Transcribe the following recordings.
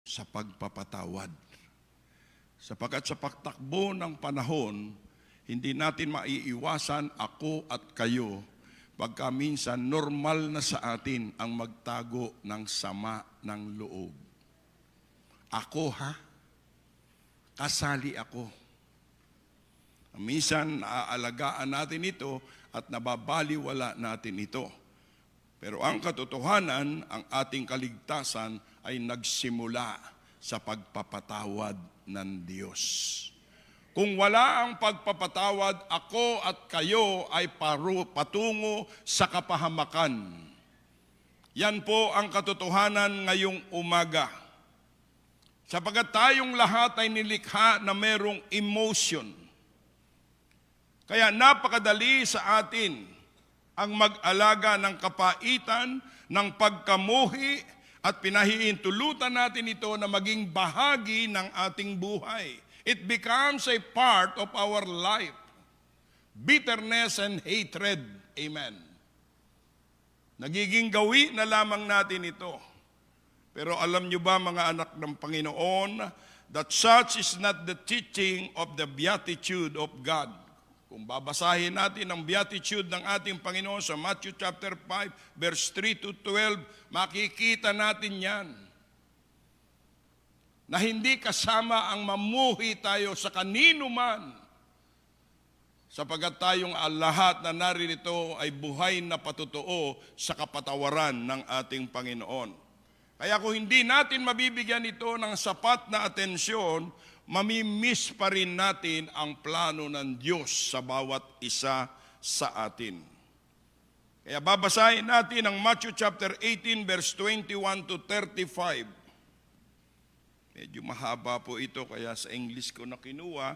sa pagpapatawad. Sapagkat sa pagtakbo ng panahon, hindi natin maiiwasan ako at kayo pagka minsan normal na sa atin ang magtago ng sama ng loob. Ako kasali ako. Minsan naaalagaan natin ito at nababaliwala natin ito. Pero ang katotohanan, ang ating kaligtasan ay nagsimula sa pagpapatawad ng Diyos. Kung wala ang pagpapatawad, ako at kayo ay patungo sa kapahamakan. Yan po ang katotohanan ngayong umaga. Sapagkat tayong lahat ay nilikha na merong emotion. Kaya napakadali sa atin ang mag-alaga ng kapaitan, ng pagkamuhi, at pinahihintulutan natin ito na maging bahagi ng ating buhay. It becomes a part of our life. Bitterness and hatred. Amen. Nagiging gawi na lamang natin ito. Pero alam nyo ba, mga anak ng Panginoon, that such is not the teaching of the beatitude of God. Kung babasahin natin ang beatitude ng ating Panginoon sa Matthew chapter 5, verse 3 to 12, makikita natin yan. Na hindi kasama ang mamuhi tayo sa kanino man, sapagkat tayong lahat na naririto ay buhay na patutuo sa kapatawaran ng ating Panginoon. Kaya kung hindi natin mabibigyan ito ng sapat na atensyon, mamimiss pa rin natin ang plano ng Diyos sa bawat isa sa atin. Kaya babasahin natin ang Matthew chapter 18 verse 21 to 35. Medyo mahaba po ito kaya sa English ko na kinuha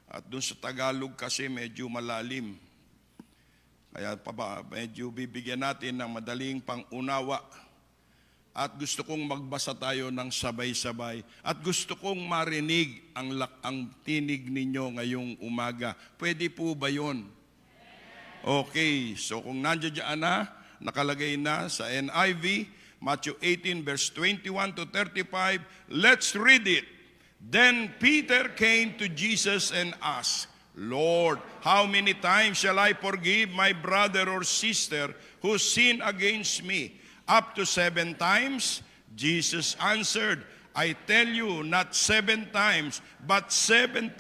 at doon sa Tagalog kasi medyo malalim. Kaya medyo bibigyan natin ng madaling pangunawa. At gusto kong magbasa tayo ng sabay-sabay. At gusto kong marinig ang tinig ninyo ngayong umaga. Pwede po ba yun? Okay, so kung nandiyan na, nakalagay na sa NIV, Matthew 18 verse 21 to 35, let's read it. Then Peter came to Jesus and asked, Lord, how many times shall I forgive my brother or sister who sin against me? Up to 7 times? Jesus answered, I tell you, not 7 times, but 77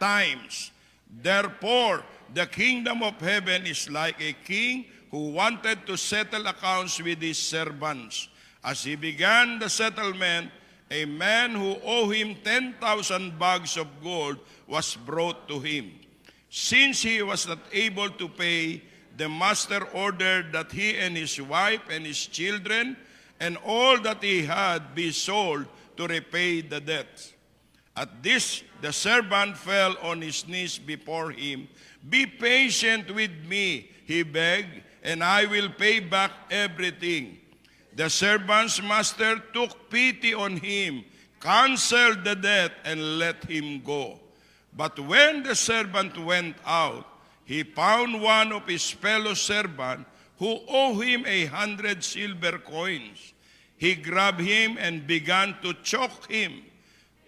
times. Therefore, the kingdom of heaven is like a king who wanted to settle accounts with his servants. As he began the settlement, a man who owed him 10,000 bags of gold was brought to him. Since he was not able to pay, the master ordered that he and his wife and his children and all that he had be sold to repay the debt. At this, the servant fell on his knees before him. Be patient with me, he begged, and I will pay back everything. The servant's master took pity on him, canceled the debt, and let him go. But when the servant went out, he found one of his fellow servants who owed him 100 silver coins. He grabbed him and began to choke him.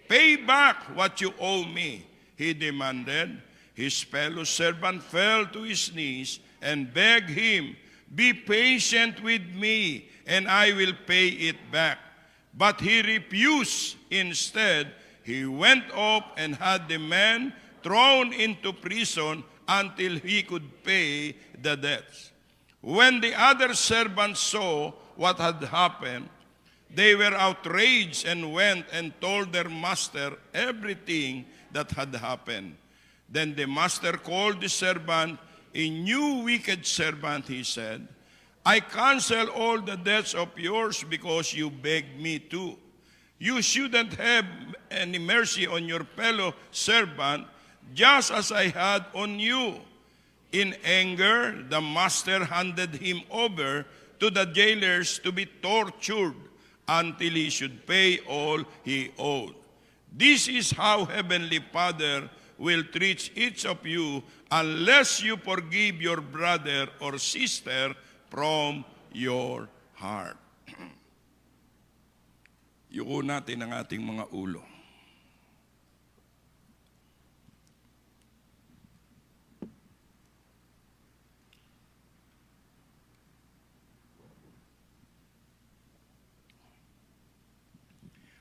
Pay back what you owe me, he demanded. His fellow servant fell to his knees and begged him, be patient with me, and I will pay it back. But he refused. Instead, he went off and had the man thrown into prison until he could pay the debts. When the other servants saw what had happened, they were outraged and went and told their master everything that had happened. Then the master called the servant, a new wicked servant, he said, I cancel all the debts of yours because you begged me to. You shouldn't have any mercy on your fellow servant, just as I had on you. In anger, the master handed him over to the jailers to be tortured until he should pay all he owed. This is how Heavenly Father will treat each of you unless you forgive your brother or sister from your heart. Yuko natin ang ating mga ulo.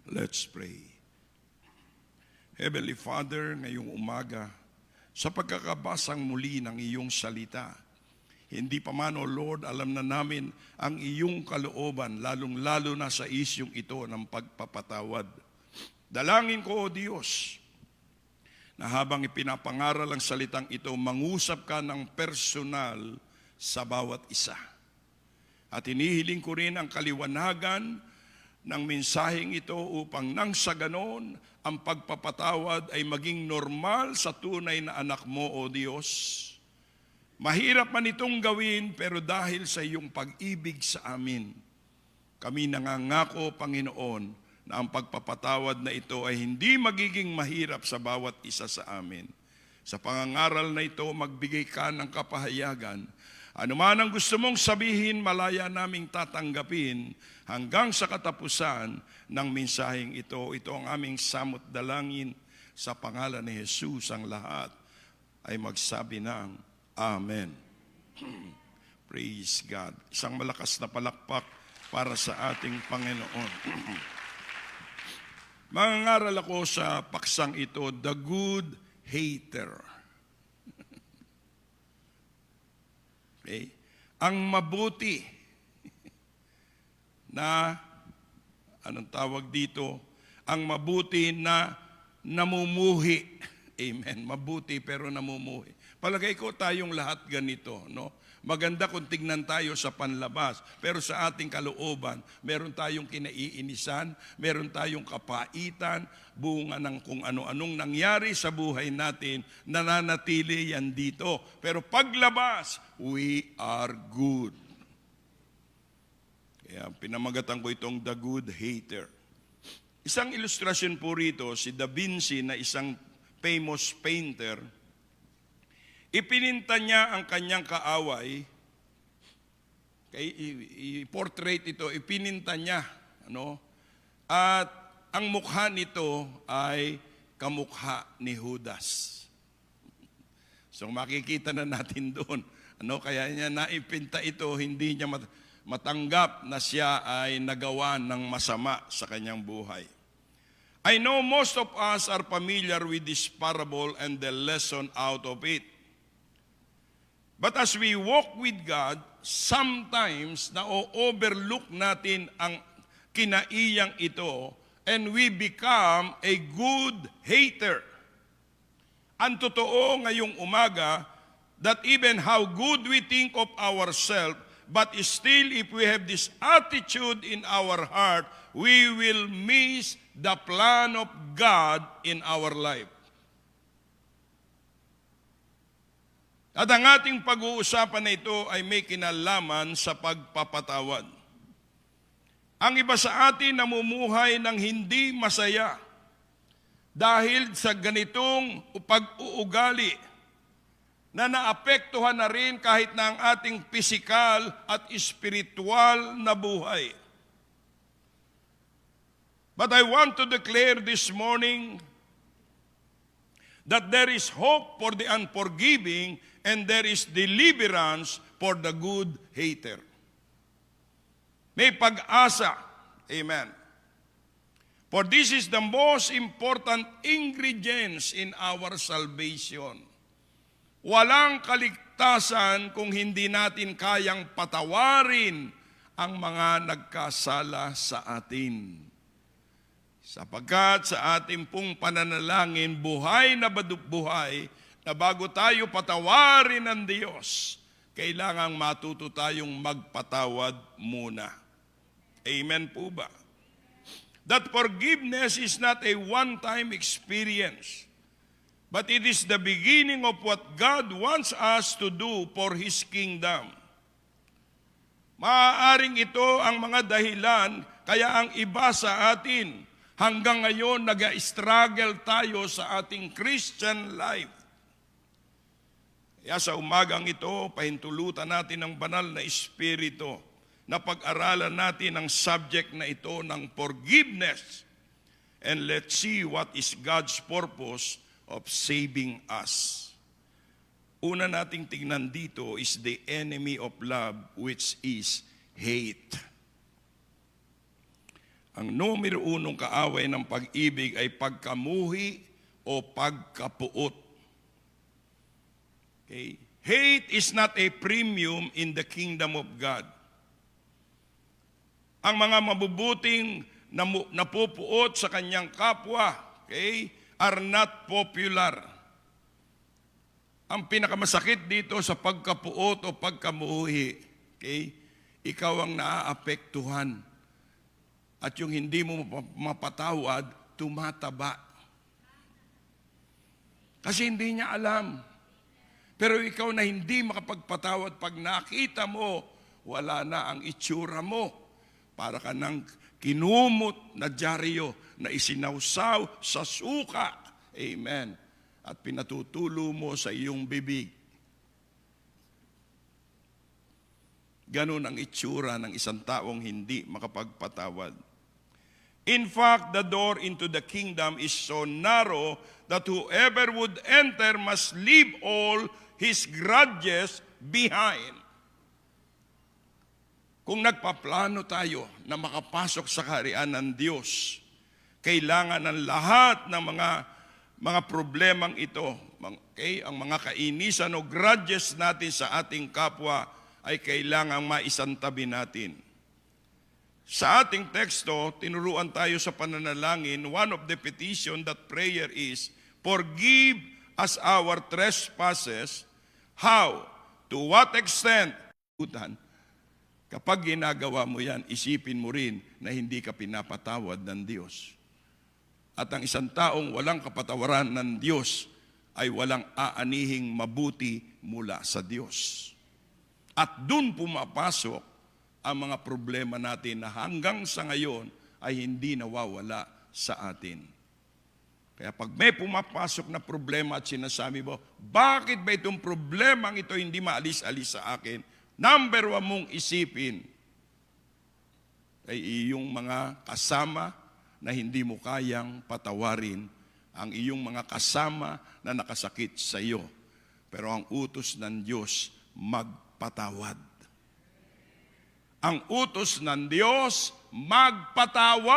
Let's pray. Heavenly Father, ngayong umaga, sa pagkakabasang muli ng iyong salita, hindi pa man, O Lord, alam na namin ang iyong kalooban, lalong-lalo na sa isyong ito ng pagpapatawad. Dalangin ko, O Diyos, na habang ipinapangaral ang salitang ito, mangusap ka ng personal sa bawat isa. At inihiling ko rin ang kaliwanagan ng mensaheng ito upang nang sa ganon, ang pagpapatawad ay maging normal sa tunay na anak mo, O Diyos. Mahirap man itong gawin, pero dahil sa iyong pag-ibig sa amin, kami nangangako, Panginoon, na ang pagpapatawad na ito ay hindi magiging mahirap sa bawat isa sa amin. Sa pangangaral na ito, magbigay ka ng kapahayagan. Ano man ang gusto mong sabihin, malaya naming tatanggapin hanggang sa katapusan ng mensaheng ito. Ito ang aming samot dalangin sa pangalan ni Jesus. Ang lahat ay magsabi ng Amen. Praise God. Isang malakas na palakpak para sa ating Panginoon. Mangangaral ako sa paksang ito, The Good Hater. Okay? Ang mabuti na, anong tawag dito? Ang mabuti na namumuhi. Amen. Mabuti pero namumuhi. Palagay ko tayong lahat ganito, no? Maganda kung tignan tayo sa panlabas, pero sa ating kalooban, meron tayong kinaiinisan, meron tayong kapaitan, bunga ng kung ano-anong nangyari sa buhay natin, nananatili yan dito. Pero paglabas, we are good. Kaya pinamagatan ko itong The Good Hater. Isang ilustrasyon po rito, si Da Vinci na isang famous painter, ipininta niya ang kanyang kaaway, i-portrait ito, ipininta niya, ano? At ang mukha nito ay kamukha ni Judas. So makikita na natin doon, ano? Kaya niya naipinta ito, hindi niya matanggap na siya ay nagawa ng masama sa kanyang buhay. I know most of us are familiar with this parable and the lesson out of it. But as we walk with God, sometimes na-overlook natin ang kinaiyang ito and we become a good hater. Ang totoo ngayong umaga that even how good we think of ourselves, but still if we have this attitude in our heart, we will miss the plan of God in our life. At ang ating pag-uusapan na ito ay may kinalaman sa pagpapatawad. Ang iba sa atin namumuhay ng hindi masaya dahil sa ganitong pag-uugali na naapektuhan na rin kahit na ang ating pisikal at espiritual na buhay. But I want to declare this morning that there is hope for the unforgiving and there is deliverance for the good hater. May pag-asa. Amen. For this is the most important ingredients in our salvation. Walang kaligtasan kung hindi natin kayang patawarin ang mga nagkasala sa atin. Sapagkat sa ating pong pananalangin, buhay na buhay, na bago tayo patawarin ng Diyos, kailangang matuto tayong magpatawad muna. Amen po ba? That forgiveness is not a one-time experience, but it is the beginning of what God wants us to do for His kingdom. Maaaring ito ang mga dahilan kaya ang iba sa atin hanggang ngayon nag-struggle tayo sa ating Christian life. Kaya sa umagang ito, pahintulutan natin ang banal na Espiritu na pag-aralan natin ang subject na ito ng forgiveness. And let's see what is God's purpose of saving us. Una nating tingnan dito is the enemy of love, which is hate. Ang numero unong kaaway ng pag-ibig ay pagkamuhi o pagkapuot. Okay? Hate is not a premium in the kingdom of God. Ang mga mabubuting napupuot sa kanyang kapwa, okay, are not popular. Ang pinakamasakit dito sa pagkapuot o pagkamuhi, okay, ikaw ang naaapektuhan. At yung hindi mo mapatawad, tumataba. Kasi hindi niya alam. Pero ikaw na hindi makapagpatawad, pag nakita mo, wala na ang itsura mo. Para ka ng kinumot na dyaryo na isinawsaw sa suka. Amen. At pinatutulo mo sa iyong bibig. Ganon ang itsura ng isang taong hindi makapagpatawad. In fact, the door into the kingdom is so narrow that whoever would enter must leave all his grudges behind. Kung nagpaplano tayo na makapasok sa kaharian ng Diyos, kailangan ng lahat ng mga problemang ito, okay, ang mga kainisan o grudges natin sa ating kapwa ay kailangang maisantabi natin. Sa ating teksto, tinuruan tayo sa pananalangin, one of the petition that prayer is, forgive us our trespasses. How? To what extent? Kapag ginagawa mo yan, isipin mo rin na hindi ka pinapatawad ng Diyos. At ang isang taong walang kapatawaran ng Diyos ay walang aanihing mabuti mula sa Diyos. At dun pumapasok ang mga problema natin na hanggang sa ngayon ay hindi nawawala sa atin. Kaya pag may pumapasok na problema at sinasabi mo, bakit ba itong problemang ito hindi maalis-alis sa akin? Number one mong isipin ay iyong mga kasama na hindi mo kayang patawarin, ang iyong mga kasama na nakasakit sa iyo. Pero ang utos ng Diyos, magpatawad. Ang utos ng Diyos, magpatawad.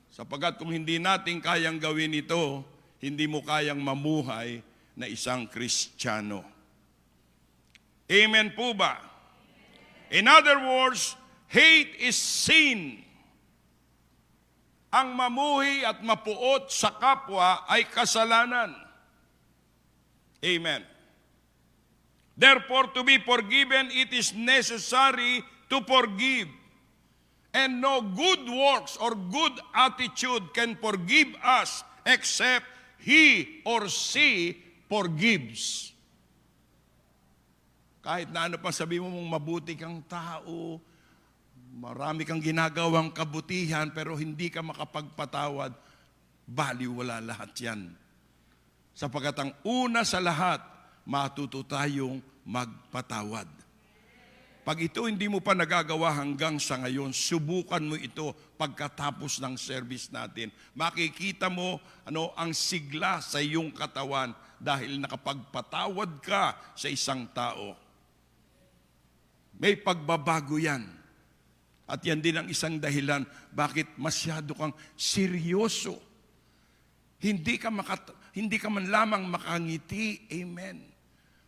Sapagat kung hindi natin kayang gawin ito, hindi mo kayang mamuhay na isang Kristiyano. Amen po ba? In other words, hate is sin. Ang mamuhi at mapuot sa kapwa ay kasalanan. Amen. Therefore, to be forgiven, it is necessary to forgive. And no good works or good attitude can forgive us except he or she forgives. Kahit na ano pa sabi mo mong mabuti kang tao, marami kang ginagawang kabutihan, pero hindi ka makapagpatawad, baliwala lahat yan. Sapagkat ang una sa lahat, matuto tayong magpatawad. Pag ito hindi mo pa nagagawa hanggang sa ngayon, subukan mo ito pagkatapos ng service natin. Makikita mo ang sigla sa iyong katawan dahil nakapagpatawad ka sa isang tao. May pagbabago yan. At yan din ang isang dahilan bakit masyado kang seryoso. Hindi ka man lamang makangiti. Amen.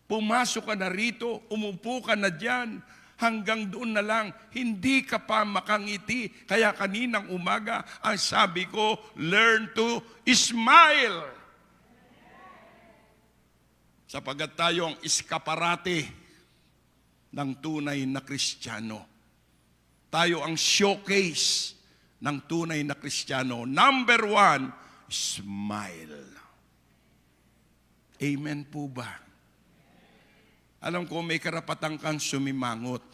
Pumasok ka na rito, umupo ka na dyan, hanggang doon na lang, hindi ka pa makangiti. Kaya kaninang umaga, ang sabi ko, learn to smile. Sapagat tayo ang iskaparate ng tunay na Kristiyano. Tayo ang showcase ng tunay na Kristiyano. Number one, smile. Amen po ba? Alam ko may karapatan kang sumimangot,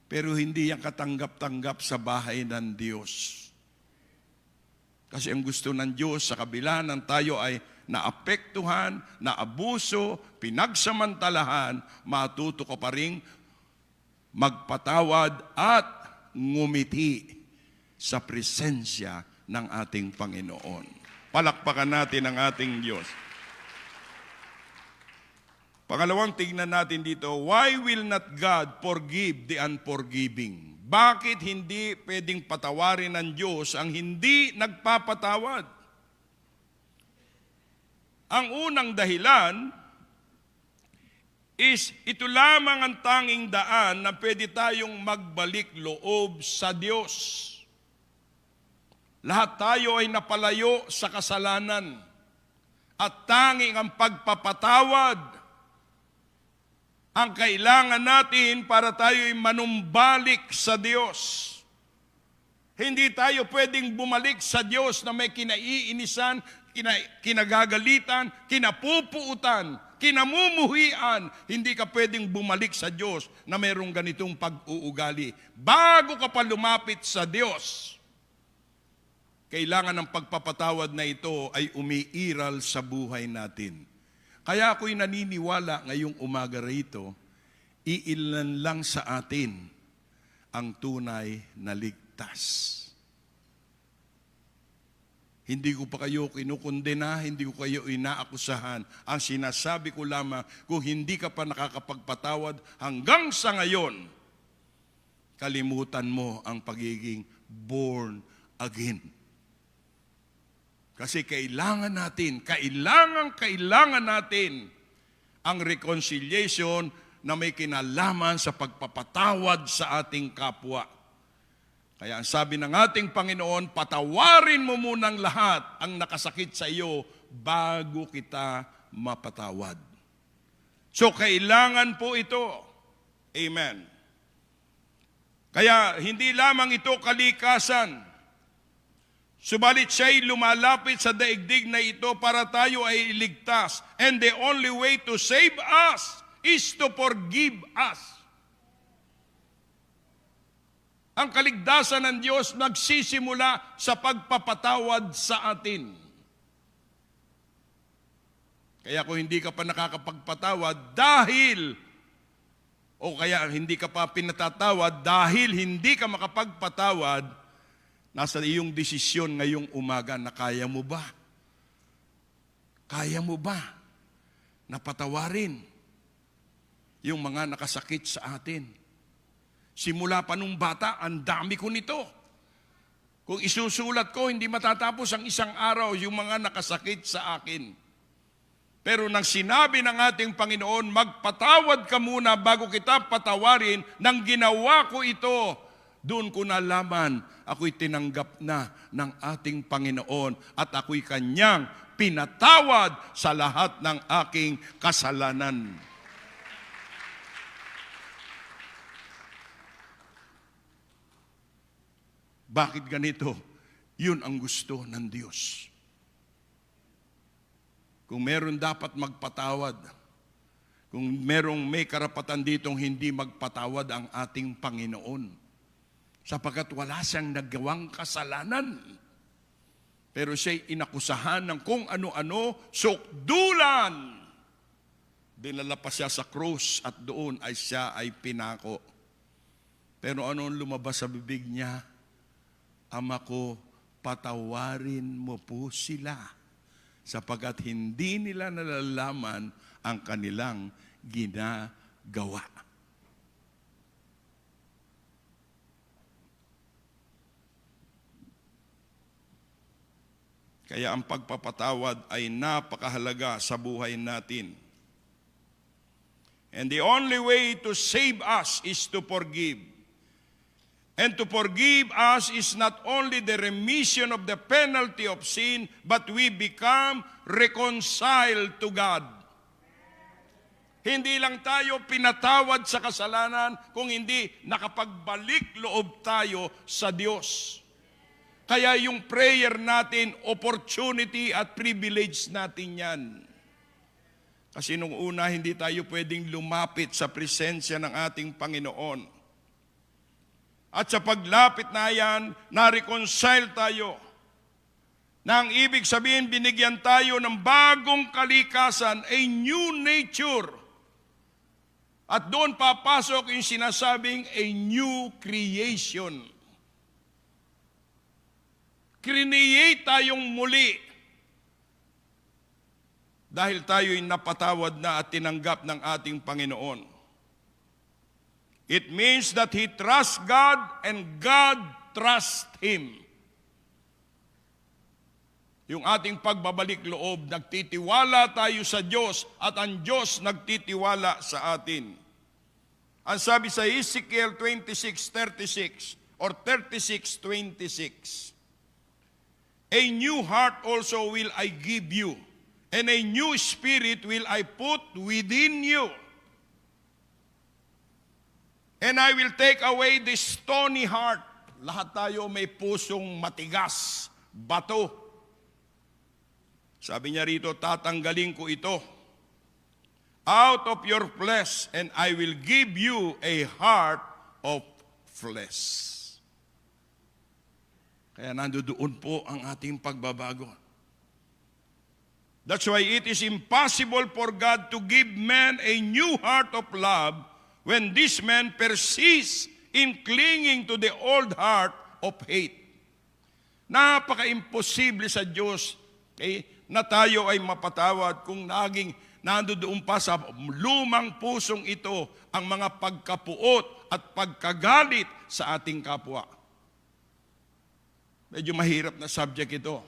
pero hindi yan katanggap-tanggap sa bahay ng Diyos. Kasi ang gusto ng Diyos sa kabila ng tayo ay naapektuhan, naabuso, pinagsamantalahan, matuto ka pa rin magpatawad at ngumiti sa presensya ng ating Panginoon. Palakpakan natin ang ating Diyos. Pangalawang tingnan natin dito, why will not God forgive the unforgiving? Bakit hindi pwedeng patawarin ng Diyos ang hindi nagpapatawad? Ang unang dahilan is ito lamang ang tanging daan na pwede tayong magbalik loob sa Diyos. Lahat tayo ay napalayo sa kasalanan at tanging ang pagpapatawad ang kailangan natin para tayo ay manumbalik sa Diyos. Hindi tayo pwedeng bumalik sa Diyos na may kinaiinisan, kinagagalitan, kinapupuutan, kinamumuhian. Hindi ka pwedeng bumalik sa Diyos na mayroong ganitong pag-uugali. Bago ka pa lumapit sa Diyos, kailangan ng pagpapatawad na ito ay umiiral sa buhay natin. Kaya ako'y naniniwala ngayong umaga rito, iilan lang sa atin ang tunay na ligtas. Hindi ko pa kayo kinukondena, hindi ko kayo inaakusahan. Ang sinasabi ko lamang, kung hindi ka pa nakakapagpatawad hanggang sa ngayon, kalimutan mo ang pagiging born again. Kasi kailangan natin ang reconciliation na may kinalaman sa pagpapatawad sa ating kapwa. Kaya ang sabi ng ating Panginoon, patawarin mo munang lahat ang nakasakit sa iyo bago kita mapatawad. So kailangan po ito. Amen. Kaya hindi lamang ito kalikasan, subalit siya'y lumalapit sa daigdig na ito para tayo ay iligtas. And the only way to save us is to forgive us. Ang kaligtasan ng Diyos nagsisimula sa pagpapatawad sa atin. Kaya kung hindi ka pa nakakapagpatawad kaya hindi ka pa pinatatawad dahil hindi ka makapagpatawad, nasa iyong desisyon ngayong umaga na kaya mo ba? Kaya mo ba na patawarin yung mga nakasakit sa atin? Simula pa nung bata, ang dami ko nito. Kung isusulat ko, hindi matatapos ang isang araw yung mga nakasakit sa akin. Pero nang sinabi ng ating Panginoon, magpatawad ka muna bago kita patawarin, nang ginawa ko ito, doon ko nalaman, ako'y tinanggap na ng ating Panginoon at ako'y kanyang pinatawad sa lahat ng aking kasalanan. Bakit ganito? Yun ang gusto ng Diyos. Kung meron dapat magpatawad, kung merong may karapatan ditong hindi magpatawad ang ating Panginoon, sapagkat wala siyang nagawang kasalanan. Pero siya'y inakusahan ng kung ano-ano, sukdulan. Dinala pa siya sa krus at doon ay siya ay pinako. Pero ano ang lumabas sa bibig niya? Ama ko, patawarin mo po sila sapagkat hindi nila nalalaman ang kanilang ginagawa. Kaya ang pagpapatawad ay napakahalaga sa buhay natin. And the only way to save us is to forgive. And to forgive us is not only the remission of the penalty of sin, but we become reconciled to God. Hindi lang tayo pinatawad sa kasalanan, kung hindi nakapagbalik loob tayo sa Diyos. Kaya yung prayer natin, opportunity at privilege natin yan. Kasi nung una, hindi tayo pwedeng lumapit sa presensya ng ating Panginoon. At sa paglapit na yan, na-reconcile tayo. Na ang ibig sabihin, binigyan tayo ng bagong kalikasan, a new nature. At doon papasok yung sinasabing a new creation. Create tayong muli. Dahil tayo'y napatawad na at tinanggap ng ating Panginoon. It means that he trusts God and God trusts him. Yung ating pagbabalik loob, nagtitiwala tayo sa Diyos at ang Diyos nagtitiwala sa atin. Ang sabi sa Ezekiel 26:36 or 36:26, a new heart also will I give you, and a new spirit will I put within you. And I will take away the stony heart. Lahat tayo may pusong matigas, bato. Sabi niya rito, tatanggalin ko ito out of your flesh, and I will give you a heart of flesh. Kaya nandoon po ang ating pagbabago. That's why it is impossible for God to give man a new heart of love when this man persists in clinging to the old heart of hate. Napaka-imposible sa Diyos na tayo ay mapatawad kung naging nandoon pa sa lumang pusong ito ang mga pagkapuot at pagkagalit sa ating kapwa. Medyo mahirap na subject ito,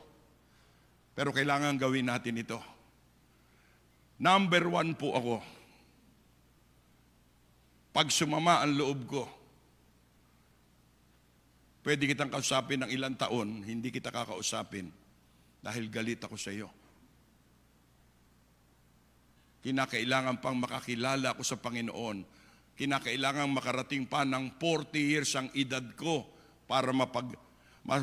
pero kailangan gawin natin ito. Number 1 po ako. Pag sumama ang loob ko, pwede kitang kausapin ng ilang taon, hindi kita kakausapin dahil galit ako sa iyo. Kinakailangan pang makakilala ko sa Panginoon. Kinakailangan makarating pa ng 40 years ang edad ko para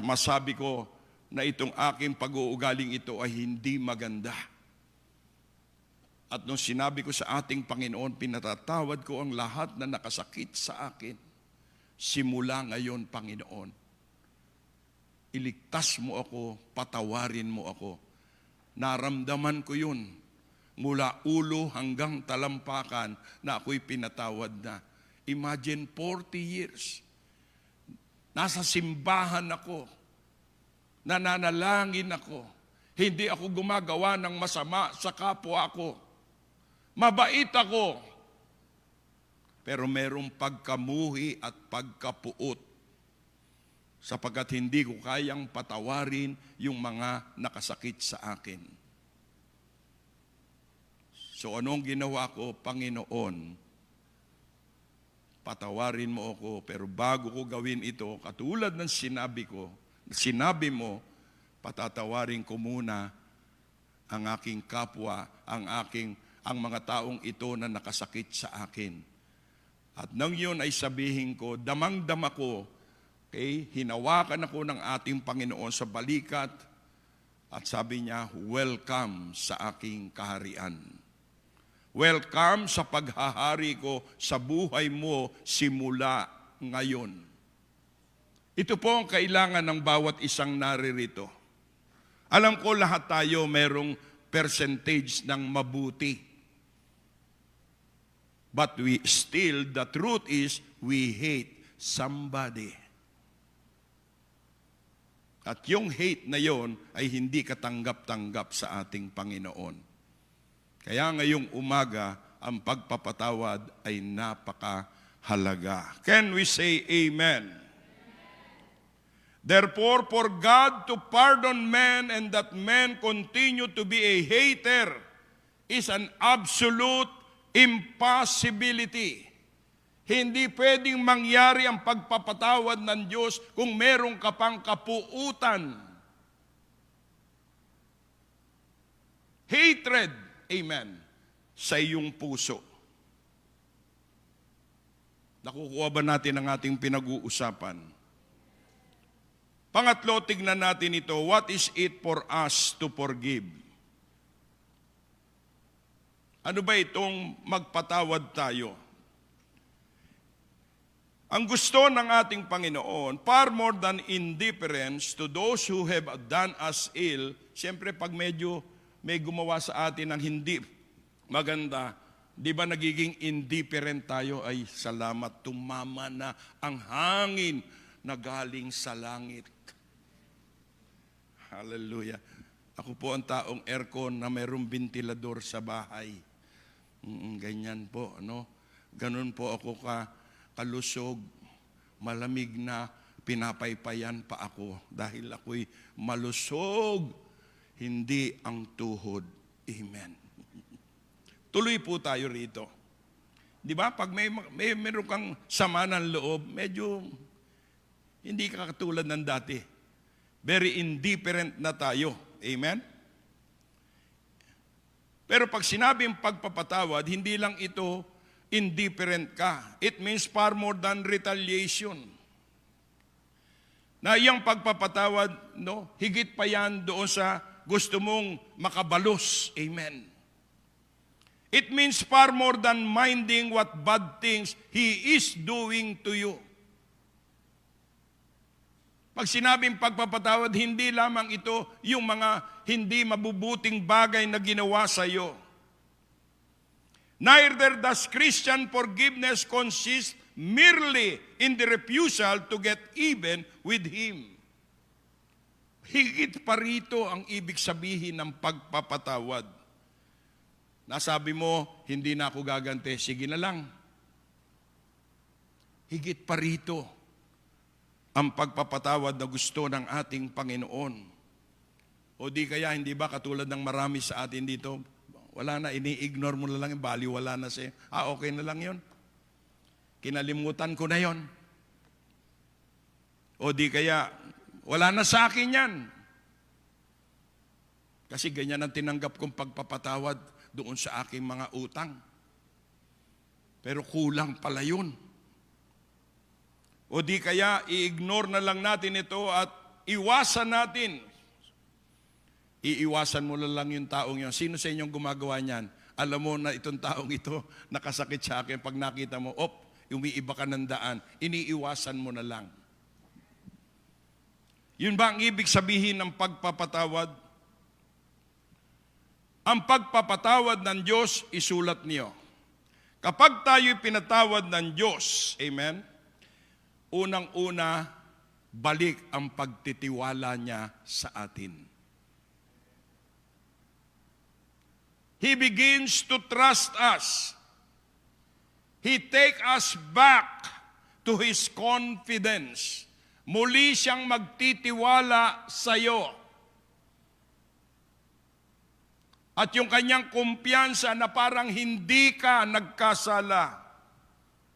masabi ko na itong aking pag-uugaling ito ay hindi maganda. At nung sinabi ko sa ating Panginoon, pinatatawad ko ang lahat na nakasakit sa akin. Simula ngayon, Panginoon, iligtas mo ako, patawarin mo ako. Naramdaman ko yun mula ulo hanggang talampakan na ako'y pinatawad na. Imagine 40 years. Nasa simbahan ako. Nananalangin ako. Hindi ako gumagawa ng masama sa kapwa ko. Mabait ako. Pero merong pagkamuhi at pagkapuot sapagkat hindi ko kayang patawarin yung mga nakasakit sa akin. So anong ginawa ko? Panginoon, patawarin mo ako, pero bago ko gawin ito, katulad ng sinabi mo, patatawarin ko muna ang aking kapwa, ang mga taong ito na nakasakit sa akin. At nang yun ay sabihin ko, damang-dama ko, hinawakan ako ng ating Panginoon sa balikat at sabi niya, welcome sa aking kaharian. Welcome sa paghahari ko sa buhay mo simula ngayon. Ito po ang kailangan ng bawat isang naririto. Alam ko lahat tayo merong percentage ng mabuti. But the truth is, we hate somebody. At yung hate na yon ay hindi katanggap-tanggap sa ating Panginoon. Kaya ngayong umaga, ang pagpapatawad ay napakahalaga. Can we say amen? Therefore, for God to pardon man and that man continue to be a hater is an absolute impossibility. Hindi pwedeng mangyari ang pagpapatawad ng Diyos kung meron ka pang kapuutan. Hatred, amen, sa iyong puso. Nakukuha ba natin ang ating pinag-uusapan? Pangatlo, tignan natin ito. What is it for us to forgive? Ano ba itong magpatawad tayo? Ang gusto ng ating Panginoon, far more than indifference to those who have done us ill. Siyempre, pag medyo may gumawa sa atin ng hindi maganda, di ba nagiging indifferent tayo? Ay, salamat, tumama na ang hangin na galing sa langit. Hallelujah. Ako po ang taong aircon na mayroong ventilador sa bahay. Ganyan po, ano? Ganun po ako kalusog, malamig na pinapaypayan pa ako dahil ako'y malusog, hindi ang tuhod. Amen. Tuloy po tayo rito. Di ba? Pag meron kang sama ng loob, medyo hindi ka katulad ng dati. Very indifferent na tayo. Amen? Pero pag sinabing pagpapatawad, hindi lang ito indifferent ka. It means far more than retaliation. Na iyang pagpapatawad, no, higit pa yan doon sa gusto mong makabalos. Amen. It means far more than minding what bad things He is doing to you. Pag sinabing pagpapatawad, hindi lamang ito yung mga hindi mabubuting bagay na ginawa sa iyo. Neither does Christian forgiveness consist merely in the refusal to get even with Him. Higit pa rito ang ibig sabihin ng pagpapatawad. Nasabi mo, hindi na ako gaganti, sige na lang. Higit pa rito ang pagpapatawad na gusto ng ating Panginoon. O di kaya, hindi ba katulad ng marami sa atin dito, wala na, ini-ignore mo na lang, baliwala na siya. Okay na lang yon. Kinalimutan ko na yon. O di kaya, wala na sa akin yan. Kasi ganyan ang tinanggap kong pagpapatawad doon sa aking mga utang. Pero kulang pala yun. O di kaya, i-ignore na lang natin ito at iwasan natin. Iiwasan mo na lang yung taong yun. Sino sa inyong gumagawa niyan? Alam mo na itong taong ito nakasakit sa akin. Pag nakita mo, umiiba ka ng daan. Iniiwasan mo na lang. Yun ba ang ibig sabihin ng pagpapatawad? Ang pagpapatawad ng Diyos, isulat niyo. Kapag tayo'y pinatawad ng Diyos, amen, unang-una, balik ang pagtitiwala niya sa atin. He begins to trust us. He take us back to His confidence. Muli siyang magtitiwala sa iyo. At yung kanyang kumpiyansa na parang hindi ka nagkasala.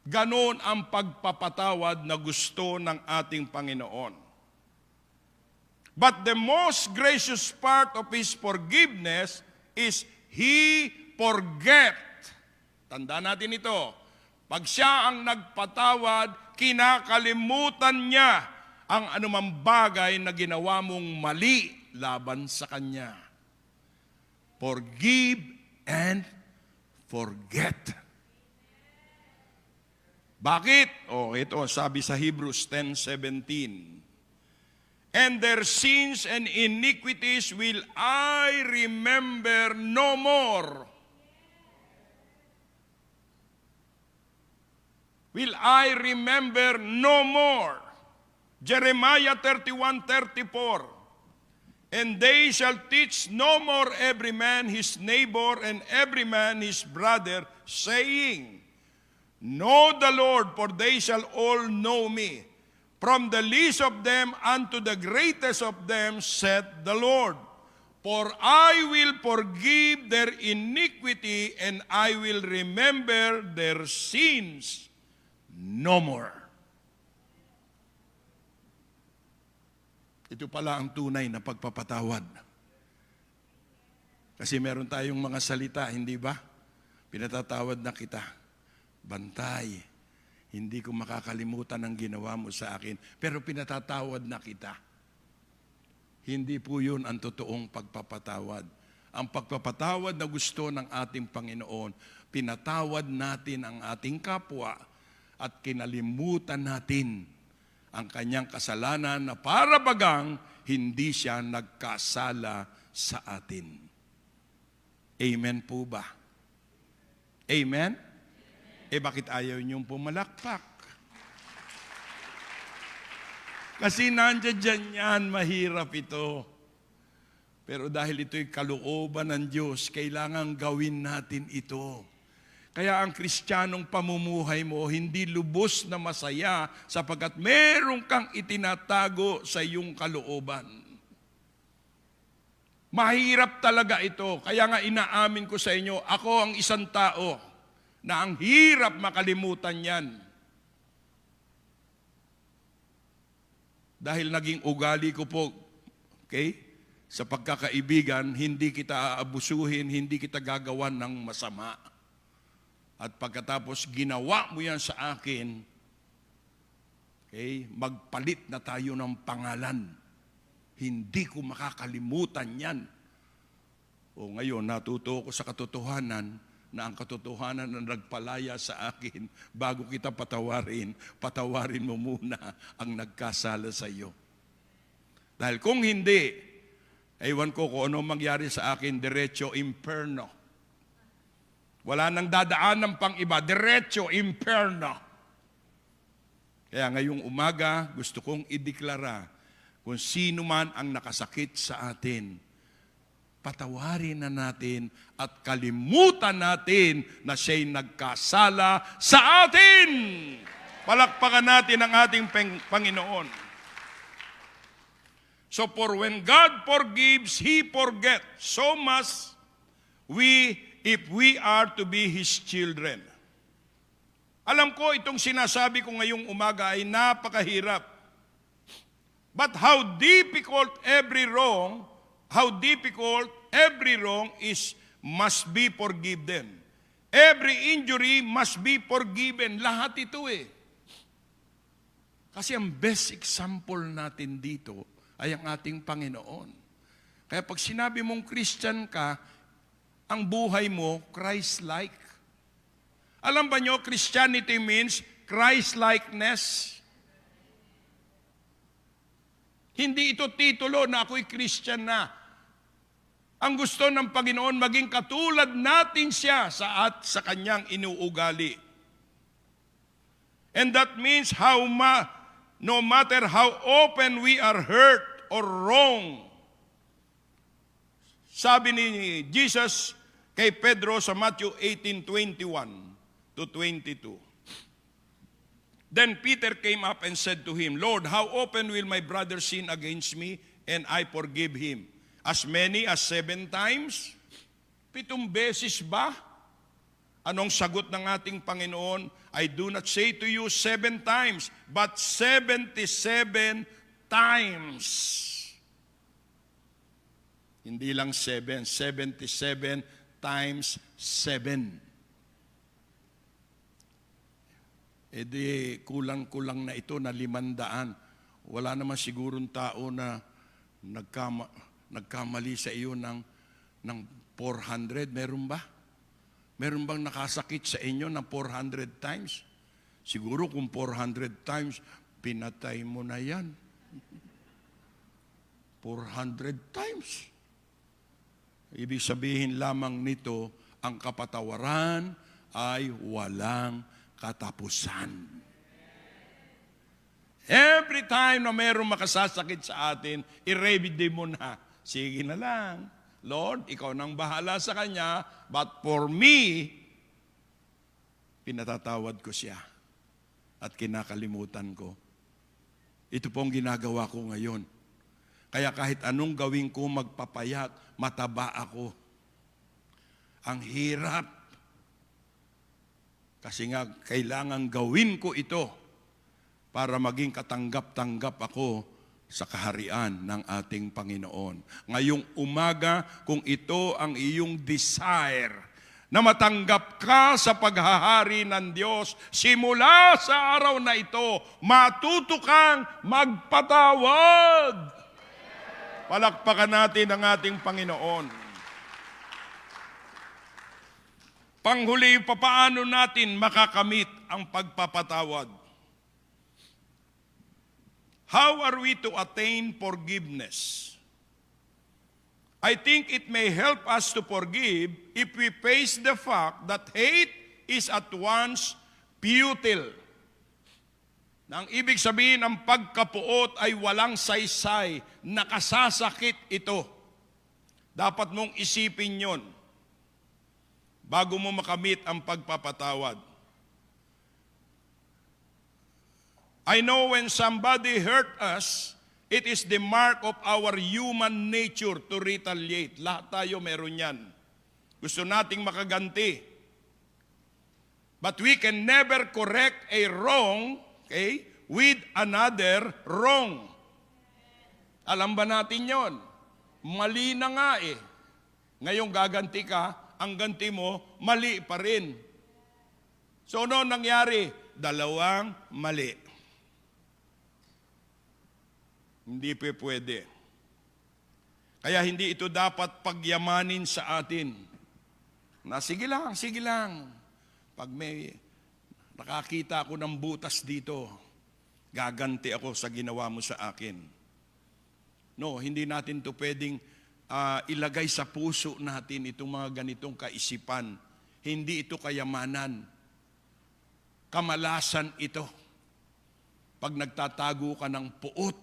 Ganon ang pagpapatawad na gusto ng ating Panginoon. But the most gracious part of His forgiveness is He forget. Tandaan natin ito. Pag siya ang nagpatawad, kinakalimutan niya ang anumang bagay na ginawa mong mali laban sa Kanya. Forgive and forget. Bakit? Ito sabi sa Hebrews 10:17. And their sins and iniquities will I remember no more. Will I remember no more. Jeremiah 31:34. And they shall teach no more every man his neighbor and every man his brother, saying, Know the Lord, for they shall all know me. From the least of them unto the greatest of them, saith the Lord. For I will forgive their iniquity, and I will remember their sins no more. Ito pala ang tunay na pagpapatawad. Kasi meron tayong mga salita, hindi ba? Pinatatawad na kita. Bantay. Hindi ko makakalimutan ang ginawa mo sa akin, pero pinatatawad na kita. Hindi po yun ang totoong pagpapatawad. Ang pagpapatawad na gusto ng ating Panginoon, pinatawad natin ang ating kapwa at kinalimutan natin ang kanyang kasalanan na para bagang hindi siya nagkasala sa atin. Amen po ba? Amen? Bakit ayaw niyong pumalakpak? Kasi nandiyan yan, mahirap ito. Pero dahil ito'y kalooban ng Diyos, kailangan gawin natin ito. Kaya ang Kristiyanong pamumuhay mo, hindi lubos na masaya sapagkat meron kang itinatago sa iyong kalooban. Mahirap talaga ito. Kaya nga inaamin ko sa inyo, ako ang isang tao na ang hirap makalimutan yan. Dahil naging ugali ko po, okay? Sa pagkakaibigan, hindi kita aabusuhin, hindi kita gagawan ng masama. At pagkatapos ginawa mo yan sa akin, okay, magpalit na tayo ng pangalan. Hindi ko makakalimutan yan. O ngayon, natuto ko sa katotohanan na ang katotohanan na nagpalaya sa akin, bago kita patawarin, patawarin mo muna ang nagkasala sa iyo. Dahil kung hindi, ewan ko kung ano mangyari sa akin, diretso imperno. Wala nang dadaan ng pang-iba, diretso imperno. Kaya ngayong umaga, gusto kong ideklara, kung sino man ang nakasakit sa atin, patawarin na natin at kalimutan natin na siya'y nagkasala sa atin. Palakpakan natin ang ating Panginoon. So for when God forgives, He forgets. So must we, if we are to be His children. Alam ko itong sinasabi ko ngayong umaga ay napakahirap. But how difficult every wrong is must be forgiven. Every injury must be forgiven. Lahat ito Kasi ang best example natin dito ay ang ating Panginoon. Kaya pag sinabi mong Christian ka, ang buhay mo, Christ-like. Alam ba nyo, Christianity means Christ-likeness. Hindi ito titulo na ako'y Christian na. Ang gusto ng Panginoon, maging katulad natin siya sa kanyang inuugali. And that means no matter how often we are hurt or wrong. Sabi ni Jesus kay Pedro sa Matthew 18:21 to 22. Then Peter came up and said to him, Lord, how often will my brother sin against me and I forgive him? As many as 7 times? 7 beses ba? Anong sagot ng ating Panginoon? I do not say to you 7 times, but 77 times. Hindi lang 7, 77 times 7. Di kulang-kulang na ito na 500. Wala naman sigurong tao na nagkamali sa iyo ng 400. Meron ba? Meron bang nakasakit sa inyo ng 400 times? Siguro kung 400 times, pinatay mo na yan. 400 times. Ibig sabihin lamang nito, ang kapatawaran ay walang katapusan. Every time na mayroong makasasakit sa atin, i-remedy mo na. Sige na lang. Lord, ikaw nang bahala sa kanya, but for me, pinatatawad ko siya at kinakalimutan ko. Ito pong ginagawa ko ngayon. Kaya kahit anong gawin ko, magpapayat, mataba ako. Ang hirap. Kasi nga, kailangan gawin ko ito para maging katanggap-tanggap ako sa kaharian ng ating Panginoon. Ngayong umaga, kung ito ang iyong desire, na matanggap ka sa paghahari ng Diyos, simula sa araw na ito, matuto kang magpatawad. Palakpakan natin ang ating Panginoon. Panghuli, papaano natin makakamit ang pagpapatawad? How are we to attain forgiveness? I think it may help us to forgive if we face the fact that hate is at once futile. Nang ibig sabihin, ang pagkapuot ay walang saysay, nakasasakit ito. Dapat mong isipin yon bago mo makamit ang pagpapatawad. I know when somebody hurt us, it is the mark of our human nature to retaliate. Lahat tayo meron yan. Gusto nating makaganti. But we can never correct a wrong, okay, with another wrong. Alam ba natin yon? Mali na nga eh. Ngayong gaganti ka, ang ganti mo, mali pa rin. So ano nangyari? Dalawang mali. Hindi pwede. Kaya hindi ito dapat pagyamanin sa atin. Na sige lang. Pag may nakakita ako ng butas dito, gaganti ako sa ginawa mo sa akin. No, hindi natin ito pwedeng ilagay sa puso natin itong mga ganitong kaisipan. Hindi ito kayamanan. Kamalasan ito. Pag nagtatago ka ng puot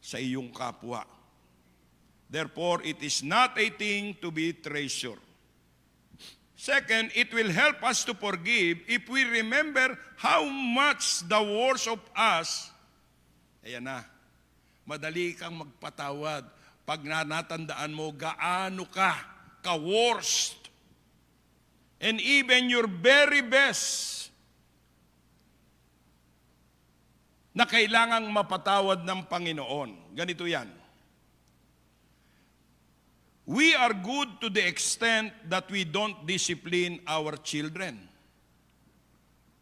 sa iyong kapwa. Therefore, it is not a thing to be treasured. Second, it will help us to forgive if we remember how much the worst of us, ayan na, madali kang magpatawad pag natandaan mo gaano ka worst. And even your very best na kailangang mapatawad ng Panginoon. Ganito yan. We are good to the extent that we don't discipline our children.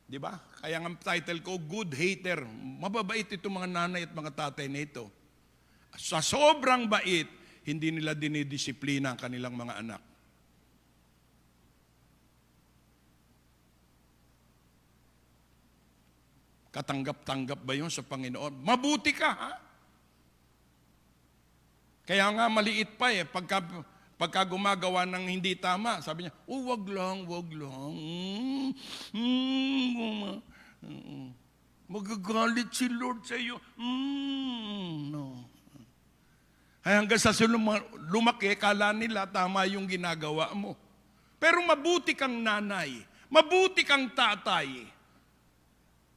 Di ba? Kaya ang title ko, Good Hater. Mababait itong mga nanay at mga tatay na ito. Sa sobrang bait, hindi nila dinidisiplina ang kanilang mga anak. Katanggap-tanggap ba yun sa Panginoon? Mabuti ka, ha? Kaya nga maliit pa eh, pagka gumagawa ng hindi tama, sabi niya, wag lang. Magagalit si Lord sa iyo. No. Ay hanggang sa lumaki, kala nila tama yung ginagawa mo. Pero mabuti kang nanay, mabuti kang tatay.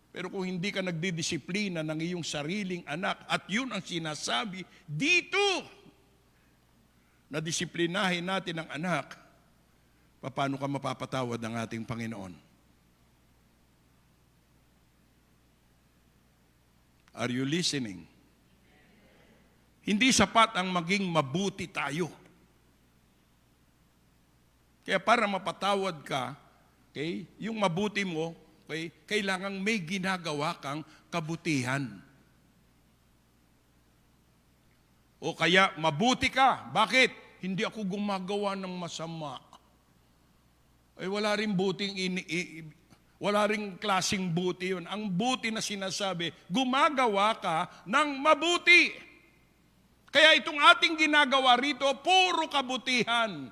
Pero kung hindi ka nagdidisiplina ng iyong sariling anak, at yun ang sinasabi dito, na disiplinahin natin ang anak, paano ka mapapatawad ng ating Panginoon? Are you listening? Hindi sapat ang maging mabuti tayo. Kaya para mapatawad ka, okay, yung mabuti mo, okay, kailangang may ginagawa kang kabutihan. O kaya mabuti ka. Bakit? Hindi ako gumagawa ng masama. Ay wala ring wala ring klaseng buti yun. Ang buti na sinasabi, gumagawa ka ng mabuti. Kaya itong ating ginagawa rito, puro kabutihan.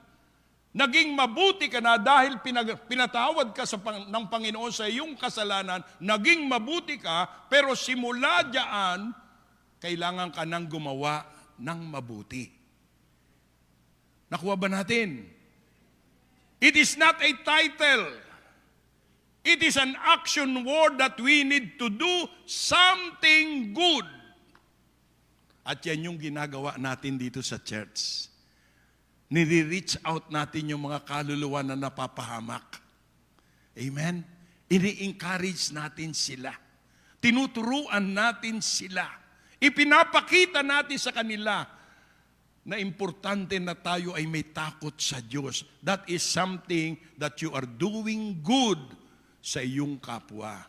Naging mabuti ka na dahil pinatawad ka ng Panginoon sa iyong kasalanan, naging mabuti ka, pero simula diyan, kailangan ka nang gumawa ng mabuti. Nakuha ba natin? It is not a title. It is an action word that we need to do something good. At yan yung ginagawa natin dito sa church. Nire-reach out natin yung mga kaluluwa na napapahamak. Amen? Ini-encourage natin sila. Tinuturuan natin sila. Ipinapakita natin sa kanila na importante na tayo ay may takot sa Diyos. That is something that you are doing good sa iyong kapwa.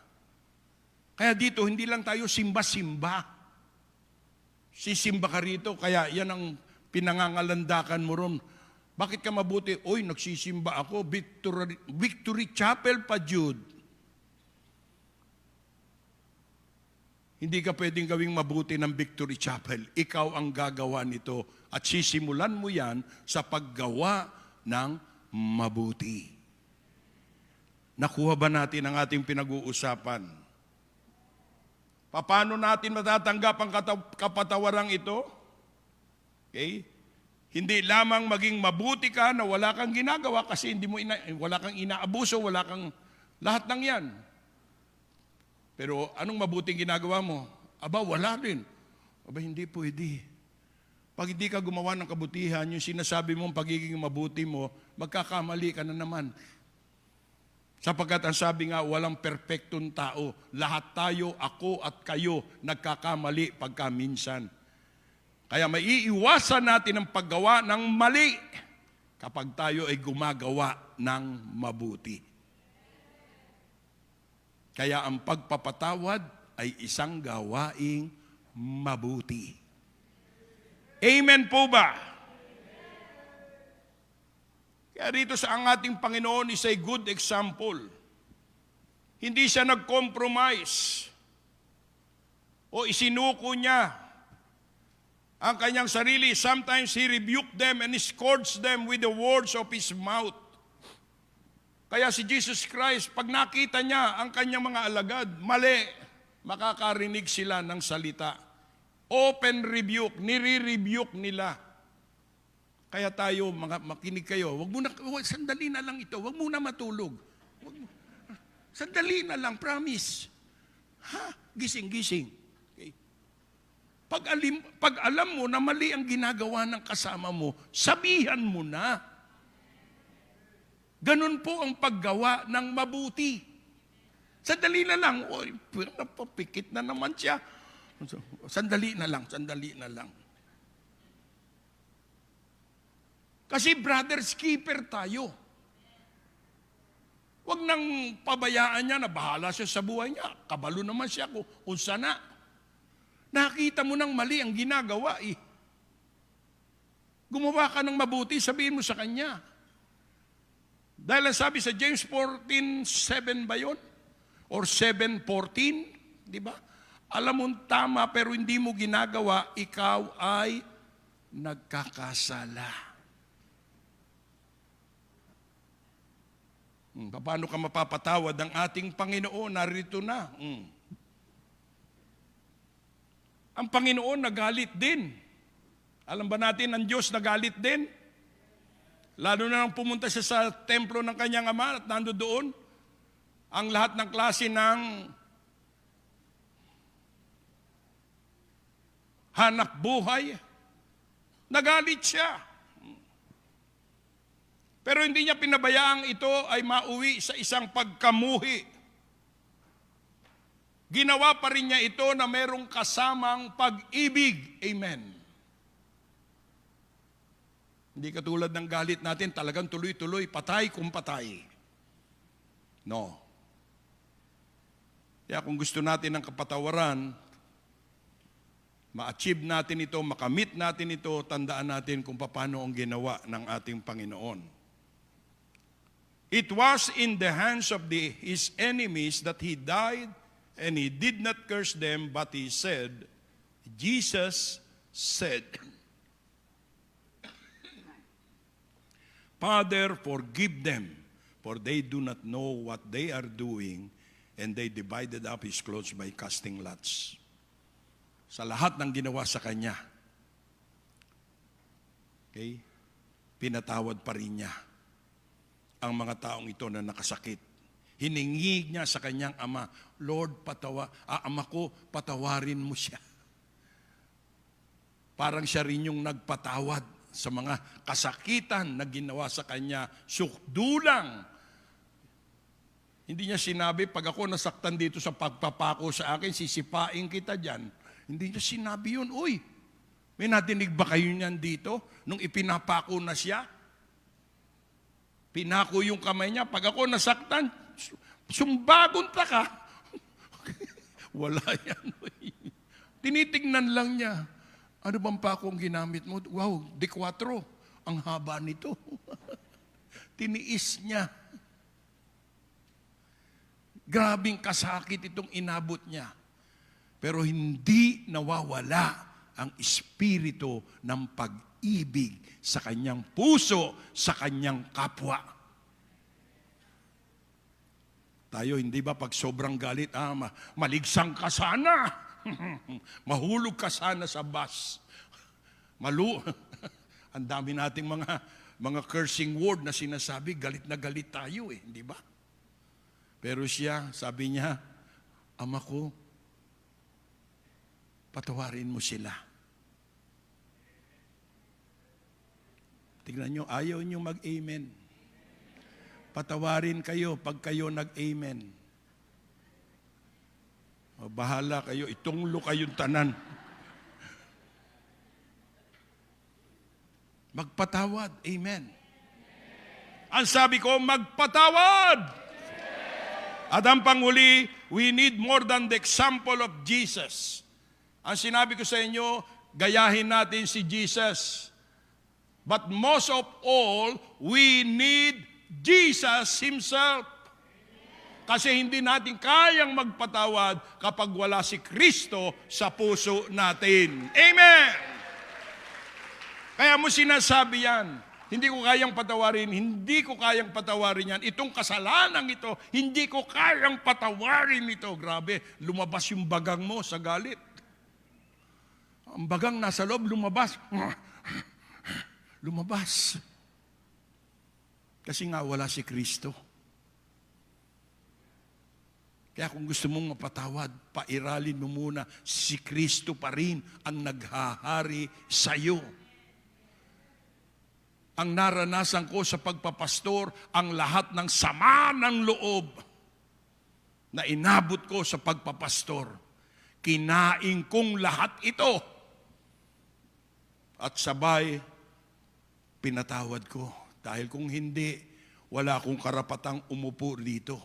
Kaya dito, hindi lang tayo simba-simba. Sisimba ka rito, kaya yan ang pinangangalandakan mo ron. Bakit ka mabuti? Oy, nagsisimba ako, Victory Chapel pa, Jude. Hindi ka pwedeng gawing mabuti ng Victory Chapel. Ikaw ang gagawa nito. At sisimulan mo yan sa paggawa ng mabuti. Nakuha ba natin ang ating pinag-uusapan? Paano natin matatanggap ang kapatawarang ito? Okay? Hindi lamang maging mabuti ka na wala kang ginagawa kasi wala kang inaabuso, wala kang lahat ng yan. Pero anong mabuting ginagawa mo? Aba, wala rin. Aba, hindi pwede. Pag hindi ka gumawa ng kabutihan, yung sinasabi mong pagiging mabuti mo, magkakamali ka na naman. Sapagkat ang sabi nga, walang perpektong tao. Lahat tayo, ako at kayo, nagkakamali pagka minsan. Kaya maiiwasan natin ang paggawa ng mali kapag tayo ay gumagawa ng mabuti. Kaya ang pagpapatawad ay isang gawaing mabuti. Amen po ba? Kaya rito sa ang ating Panginoon is a good example. Hindi siya nag-compromise o isinuko niya ang kanyang sarili. Sometimes He rebuked them and He scourged them with the words of His mouth. Kaya si Jesus Christ, pag nakita niya ang kanyang mga alagad, mali, makakarinig sila ng salita. Open rebuke, nire-rebuke nila. Kaya tayo, makinig kayo, sandali na lang ito, wag muna matulog. Sandali na lang, promise. Gising. Okay. Pag alam mo na mali ang ginagawa ng kasama mo, sabihan mo na. Ganun po ang paggawa ng mabuti. Sandali na lang. Oy, napapikit na naman siya. Sandali na lang. Kasi brother's keeper tayo. Huwag nang pabayaan niya na bahala siya sa buhay niya. Kabalo naman siya kung sana. Nakita mo nang mali ang ginagawa eh. Gumawa ka ng mabuti, sabihin mo sa kanya. Dahil ang sabi sa James 14:7 ba yun? Or 7:14? Di ba? Alam mong tama pero hindi mo ginagawa, ikaw ay nagkakasala. Paano ka mapapatawad ng ating Panginoon? Narito na. Ang Panginoon nagalit din. Alam ba natin ang Diyos nagalit din? Lalo na nang pumunta siya sa templo ng kanyang ama at nando doon ang lahat ng klase ng hanap buhay. Nagalit siya. Pero hindi niya pinabayaang ito ay mauwi sa isang pagkamuhi. Ginawa pa rin niya ito na merong kasamang pag-ibig. Amen. Hindi katulad ng galit natin, talagang tuloy-tuloy, patay kung patay. No. Kaya kung gusto natin ng kapatawaran, ma-achieve natin ito, makamit natin ito, tandaan natin kung paano ang ginawa ng ating Panginoon. It was in the hands of his enemies that He died, and He did not curse them, but He said, Jesus said, Father, forgive them, for they do not know what they are doing. And they divided up His clothes by casting lots. Sa lahat ng ginawa sa Kanya, okay, pinatawad pa rin niya ang mga taong ito na nakasakit. Hiningi niya sa kanyang ama, Lord, ama ko, patawarin mo siya. Parang siya rin yung nagpatawad sa mga kasakitan na ginawa sa kanya. Sukdulang. Hindi niya sinabi, pag ako nasaktan dito sa pagpapako sa akin, sisipain kita dyan. Hindi niya sinabi yun, uy, may nadinig ba kayo niyan dito? Nung ipinapako na siya, pinako yung kamay niya, pag ako nasaktan, sumbagonta ka. Wala yan. Tinitignan lang niya. Ano bang pako ang ginamit mo? Wow, D4. Ang haba nito. Tiniis niya. Grabing kasakit itong inabot niya. Pero hindi nawawala ang espiritu ng pag-ibig sa kanyang puso, sa kanyang kapwa. Tayo, hindi ba pag sobrang galit, maligsang ka sana, mahulog ka sana sa bus. Ang dami nating mga cursing word na sinasabi, galit na galit tayo hindi ba? Pero siya, sabi niya, Ama ko, patawarin mo sila. Tignan nyo, ayaw nyo mag-amen. Patawarin kayo pag kayo nag-amen. Bahala kayo, itunglo kayong tanan. Magpatawad. Amen. Ang sabi ko, magpatawad. At ang panghuli, we need more than the example of Jesus. Ang sinabi ko sa inyo, gayahin natin si Jesus. But most of all, we need Jesus Himself. Kasi hindi natin kayang magpatawad kapag wala si Kristo sa puso natin. Amen! Kaya mo sinasabi yan, hindi ko kayang patawarin, hindi ko kayang patawarin yan. Itong kasalanan ito, hindi ko kayang patawarin ito. Grabe, lumabas yung bagang mo sa galit. Ang bagang nasa loob, lumabas. Lumabas. Kasi nga wala si Kristo. Kaya kung gusto mong mapatawad, pairalin mo muna, si Kristo pa rin ang naghahari sa iyo. Ang naranasan ko sa pagpapastor, ang lahat ng sama ng loob na inabot ko sa pagpapastor, kinain kong lahat ito. At sabay, pinatawad ko. Dahil kung hindi, wala akong karapatang umupo dito.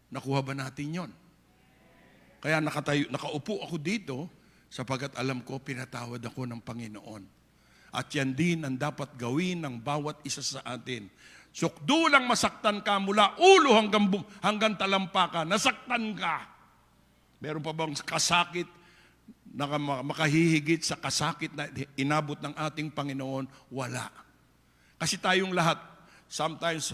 Nakuha ba natin yon? Kaya nakaupo ako dito sapagkat alam ko pinatawad ako ng Panginoon. At yan din ang dapat gawin ng bawat isa sa atin. Sukdulang masaktan ka mula ulo hanggang talampakan, nasaktan ka. Meron pa bang kasakit na makahihigit sa kasakit na inabot ng ating Panginoon? Wala. Kasi tayong lahat, sometimes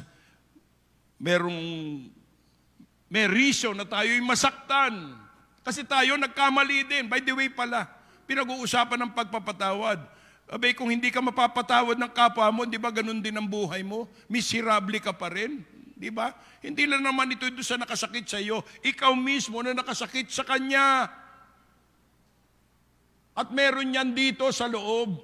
may reason na tayo'y masaktan. Kasi tayo nagkamali din. By the way pala, pinag-uusapan ng pagpapatawad. Abay, kung hindi ka mapapatawad ng kapwa mo, di ba ganun din ang buhay mo? Miserable ka pa rin. Di ba? Hindi lang naman ito doon sa nakasakit sa iyo. Ikaw mismo na nakasakit sa kanya. At meron yan dito sa loob.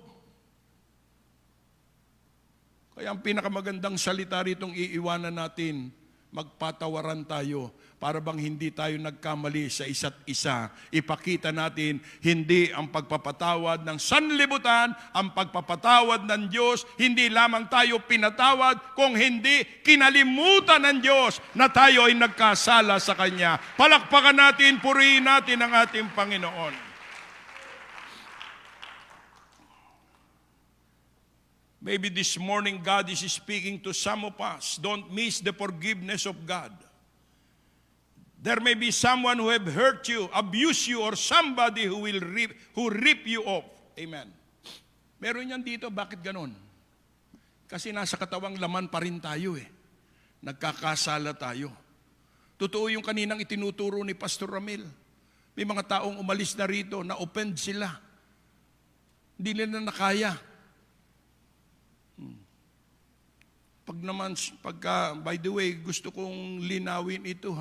Kaya ang pinakamagandang salita ritong iiwanan natin, magpatawaran tayo para bang hindi tayo nagkamali sa isa't isa. Ipakita natin, hindi ang pagpapatawad ng sanlibutan, ang pagpapatawad ng Diyos, hindi lamang tayo pinatawad, kung hindi kinalimutan ng Diyos na tayo ay nagkasala sa Kanya. Palakpakan natin, purihin natin ang ating Panginoon. Maybe this morning God is speaking to some of us. Don't miss the forgiveness of God. There may be someone who have hurt you, abused you, or somebody who rip you off. Amen. Meron yan dito, bakit ganon? Kasi nasa katawang laman pa rin tayo Nagkakasala tayo. Totoo yung kaninang itinuturo ni Pastor Ramil. May mga taong umalis na rito, na-offend sila. Hindi nila nakaya. By the way, gusto kong linawin ito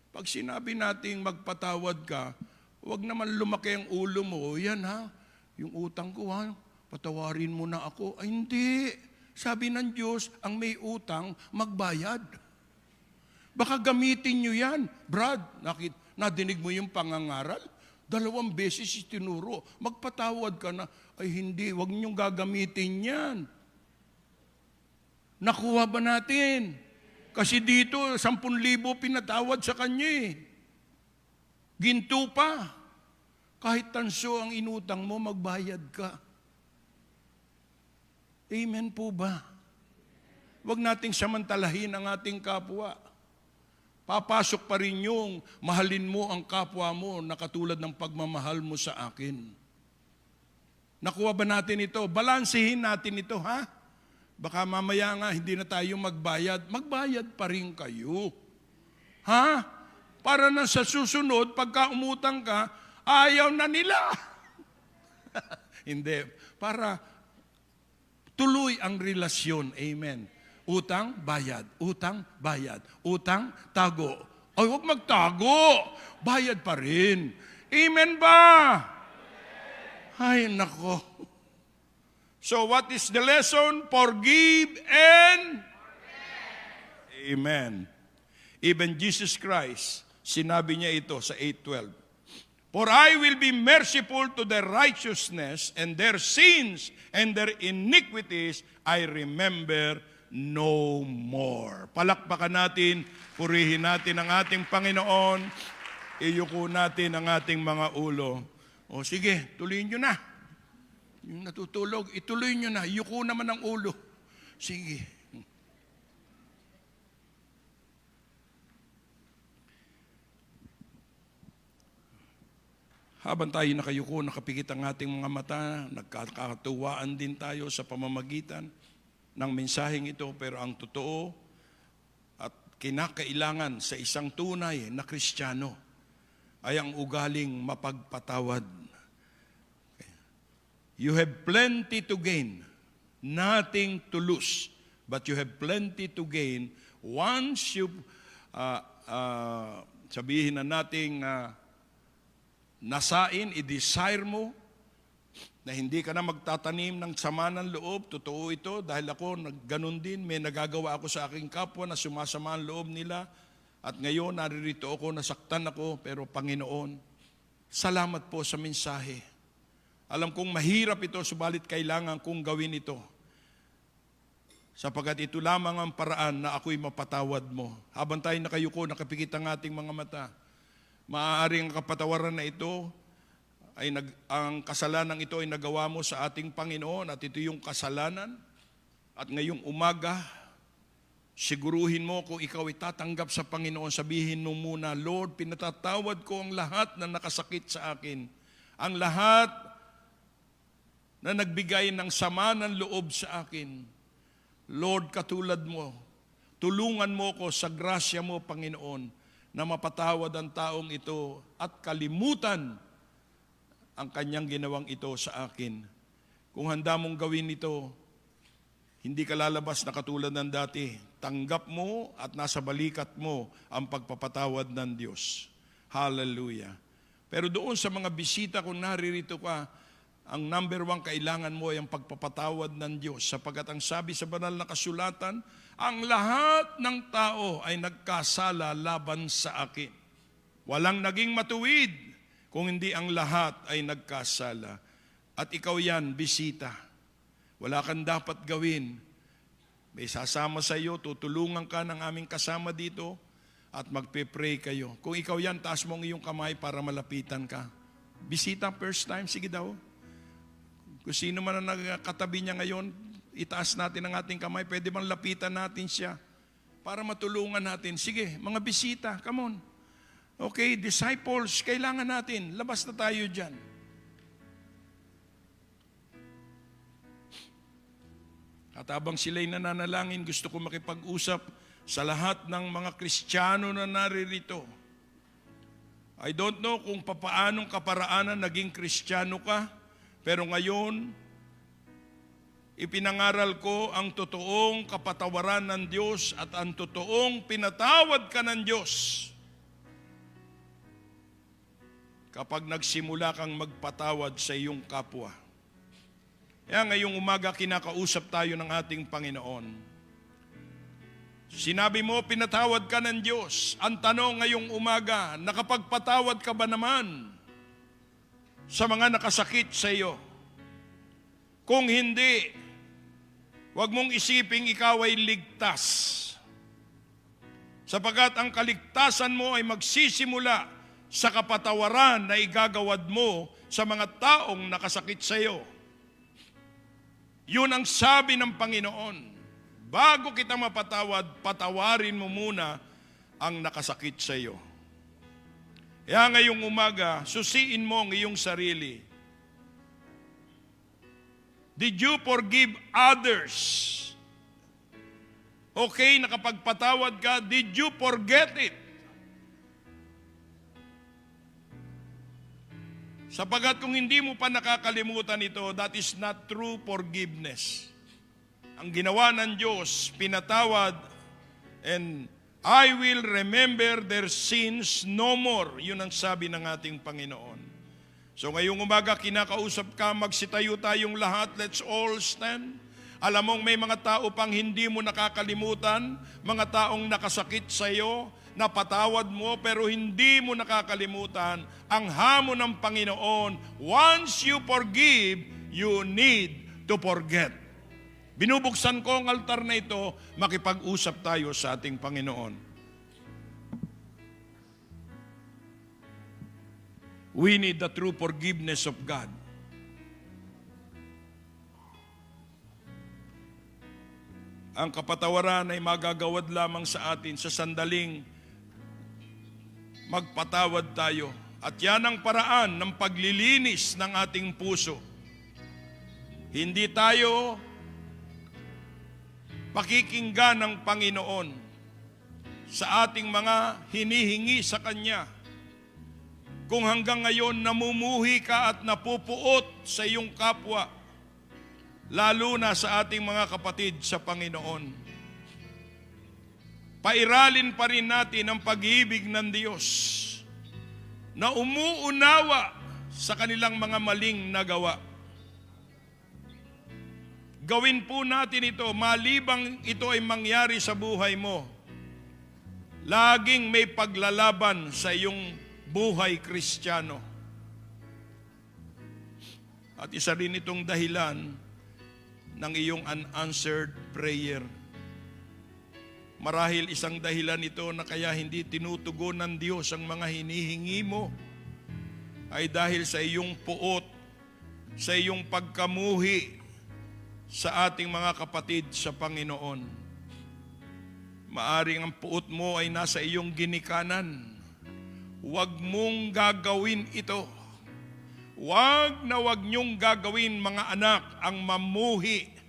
Pag sinabi nating magpatawad ka, huwag naman lumaki ang ulo mo. Yan yung utang ko patawarin mo na ako. Ay hindi. Sabi ng Diyos, ang may utang, magbayad. Baka gamitin nyo yan. Brad, nadinig mo yung pangangaral? 2 beses itinuro. Magpatawad ka na. Ay hindi, huwag nyong gagamitin yan. Nakuha ba natin? Kasi dito, 10,000 pinatawad sa kanya Ginto pa. Kahit tanso ang inutang mo, magbayad ka. Amen po ba? Huwag nating samantalahin ang ating kapwa. papasok pa rin yung mahalin mo ang kapwa mo na katulad ng pagmamahal mo sa akin. Nakuha ba natin ito? Balansehin natin ito, ha? Baka mamaya nga hindi na tayo magbayad. Magbayad pa rin kayo. Ha? Para na sa susunod, pagka umutang ka, ayaw na nila. Hindi. Para tuloy ang relasyon. Amen. Utang, bayad. Utang, bayad. Utang, tago. Ay, huwag magtago. Bayad pa rin. Amen ba? Ay, nako. So, what is the lesson? Forgive and Amen. Even Jesus Christ, sinabi niya ito sa 8:12. For I will be merciful to their righteousness, and their sins and their iniquities I remember no more. Palakpakan natin, purihin natin ang ating Panginoon, iyuko natin ang ating mga ulo. O sige, tuloy nyo na. Yung natutulog, ituloy nyo na. Iyuko naman ang ulo. Sige. Habang tayo nakayuko, nakapikit ang ating mga mata, nagkakatuwaan din tayo sa pamamagitan ng mensaheng ito, pero ang totoo at kinakailangan sa isang tunay na Kristiyano ay ang ugaling mapagpatawad. You have plenty to gain, nothing to lose, but you have plenty to gain once you, sabihin na nating nasain, i-desire mo na hindi ka na magtatanim ng sama ng loob. Totoo ito dahil ako ganun din. May nagagawa ako sa aking kapwa na sumasama ang loob nila. At ngayon, naririto ako, nasaktan ako, pero Panginoon, salamat po sa mensahe. Alam kong mahirap ito, subalit kailangan kong gawin ito. Sapagkat ito lamang ang paraan na ako'y mapatawad mo. Habang tayo nakayuko, nakapikit ang ating mga mata, maaaring ang kapatawaran na ito, ang kasalanan ito ay nagawa mo sa ating Panginoon at ito yung kasalanan. At ngayong umaga, siguruhin mo kung ikaw ay tatanggap sa Panginoon, sabihin mo muna, Lord, pinatatawad ko ang lahat na nakasakit sa akin. Ang lahat na nagbigay ng sama ng loob sa akin. Lord, katulad mo, tulungan mo ko sa grasya mo, Panginoon, na mapatawad ang taong ito at kalimutan ang kanyang ginawang ito sa akin. Kung handa mong gawin ito, hindi ka lalabas na katulad ng dati. Tanggap mo at nasa balikat mo ang pagpapatawad ng Diyos. Hallelujah. Pero doon sa mga bisita, kung naririto ka, ang number 1 kailangan mo ay ang pagpapatawad ng Diyos. Sapagkat ang sabi sa banal na kasulatan, ang lahat ng tao ay nagkasala laban sa akin. Walang naging matuwid kung hindi ang lahat ay nagkasala. At ikaw yan, bisita. Wala kang dapat gawin. May sasama sa iyo, tutulungan ka ng aming kasama dito at magpe-pray kayo. Kung ikaw yan, taas mo ang iyong kamay para malapitan ka. Bisita first time, sige daw. Kung sino man ang nagkatabi niya ngayon, itaas natin ang ating kamay. Pwede bang lapitan natin siya para matulungan natin? Sige, mga bisita, come on. Okay, disciples, kailangan natin. Labas na tayo dyan. At habang sila'y nananalangin, gusto ko makipag-usap sa lahat ng mga Kristiyano na naririto. I don't know kung papaanong kaparaanan naging Kristiyano ka, pero ngayon, ipinangaral ko ang totoong kapatawaran ng Diyos at ang totoong pinatawad ka ng Diyos. Kapag nagsimula kang magpatawad sa iyong kapwa. Kaya ngayong umaga kinakausap tayo ng ating Panginoon. Sinabi mo, pinatawad ka ng Diyos. Ang tanong ngayong umaga, nakapagpatawad ka ba naman sa mga nakasakit sa iyo? Kung hindi, huwag mong isiping ikaw ay ligtas. Sapagkat ang kaligtasan mo ay magsisimula sa kapatawaran na igagawad mo sa mga taong nakasakit sa iyo. Yun ang sabi ng Panginoon. Bago kita mapatawad, patawarin mo muna ang nakasakit sa iyo. Kaya ngayong umaga, susiin mo ang iyong sarili. Did you forgive others? Okay, nakapagpatawad ka. Did you forget it? Sapagat kung hindi mo pa nakakalimutan ito, that is not true forgiveness. Ang ginawa ng Diyos, pinatawad, and I will remember their sins no more. Yun ang sabi ng ating Panginoon. So ngayong umaga, kinakausap ka, magsitayo tayong lahat, let's all stand. Alam mong may mga tao pang hindi mo nakakalimutan, mga taong nakasakit sa iyo, napatawad mo pero hindi mo nakakalimutan. Ang hamon ng Panginoon, once you forgive, you need to forget. Binubuksan ko ang altar na ito, makipag-usap tayo sa ating Panginoon. We need the true forgiveness of God. Ang kapatawaran ay magagawad lamang sa atin sa sandaling magpatawad tayo. At yan ang paraan ng paglilinis ng ating puso. Hindi tayo pakikinggan ng Panginoon sa ating mga hinihingi sa Kanya. Kung hanggang ngayon namumuhi ka at napupuot sa iyong kapwa, lalo na sa ating mga kapatid sa Panginoon. Pairalin pa rin natin ang pag-ibig ng Diyos na umuunawa sa kanilang mga maling nagawa. Gawin po natin ito, malibang ito ay mangyari sa buhay mo. Laging may paglalaban sa iyong buhay Kristiyano. At isa rin itong dahilan ng iyong unanswered prayer. Marahil isang dahilan ito na kaya hindi tinutugon ng Diyos ang mga hinihingi mo ay dahil sa iyong puot, sa iyong pagkamuhi sa ating mga kapatid sa Panginoon. Maaring ang puot mo ay nasa iyong ginikanan. Huwag mong gagawin ito. Huwag niyong gagawin, mga anak, ang mamuhi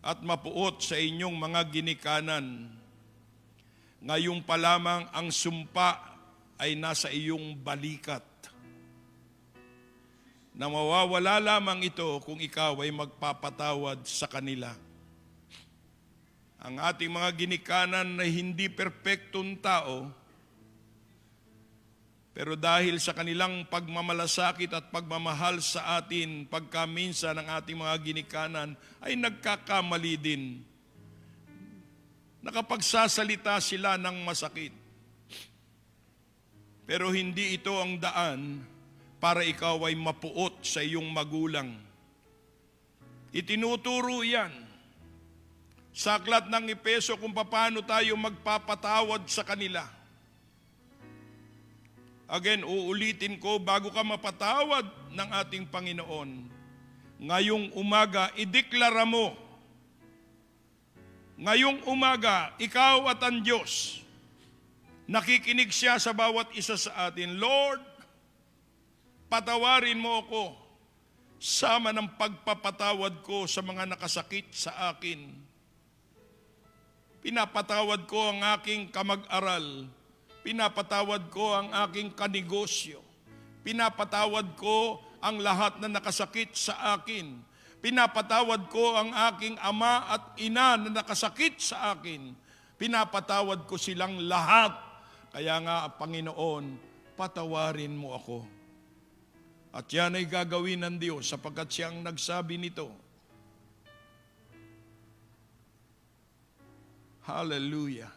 at mapuot sa inyong mga ginikanan. Ngayon pa lamang ang sumpa ay nasa iyong balikat. Na mawawala lamang ito kung ikaw ay magpapatawad sa kanila. Ang ating mga ginikanan na hindi perpektong tao, pero dahil sa kanilang pagmamalasakit at pagmamahal sa atin, pagkaminsan ng ating mga ginikanan ay nagkakamali din. Nakapagsasalita sila ng masakit. Pero hindi ito ang daan para ikaw ay mapuot sa iyong magulang. Itinuturo yan sa aklat ng Epeso kung paano tayo magpapatawad sa kanila. Again, uulitin ko, bago ka mapatawad ng ating Panginoon, ngayong umaga, ideklara mo. Ngayong umaga, ikaw at ang Diyos, nakikinig siya sa bawat isa sa atin. Lord, patawarin mo ako, sama ng pagpapatawad ko sa mga nakasakit sa akin. Pinapatawad ko ang aking kamag-aral. Pinapatawad ko ang aking kanegosyo. Pinapatawad ko ang lahat na nakasakit sa akin. Pinapatawad ko ang aking ama at ina na nakasakit sa akin. Pinapatawad ko silang lahat. Kaya nga, Panginoon, patawarin mo ako. At yan ay gagawin ng Diyos sapagkat siyang nagsabi nito. Hallelujah.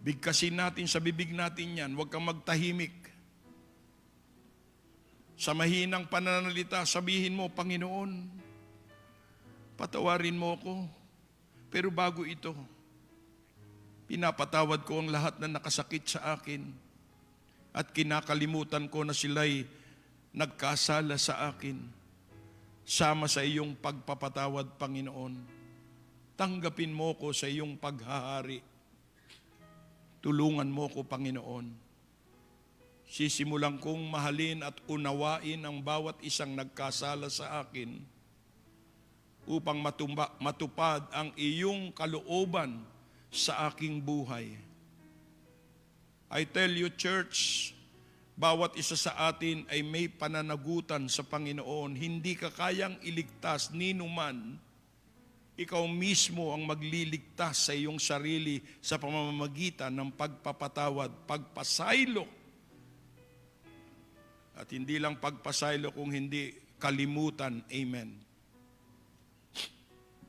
Bigkasin natin sa bibig natin yan. Huwag kang magtahimik. Sa mahinang pananalita, sabihin mo, Panginoon, patawarin mo ako. Pero bago ito, pinapatawad ko ang lahat na nakasakit sa akin. At kinakalimutan ko na sila'y nagkasala sa akin. Sama sa iyong pagpapatawad, Panginoon. Tanggapin mo ko sa iyong paghahari. Tulungan mo ko, Panginoon. Sisimulan kong mahalin at unawain ang bawat isang nagkasala sa akin upang matupad ang iyong kalooban sa aking buhay. I tell you, church, bawat isa sa atin ay may pananagutan sa Panginoon. Hindi ka kayang iligtas ninuman. Ikaw mismo ang magliligtas sa iyong sarili sa pamamagitan ng pagpapatawad, pagpasaylo. At hindi lang pagpasaylo kung hindi kalimutan. Amen.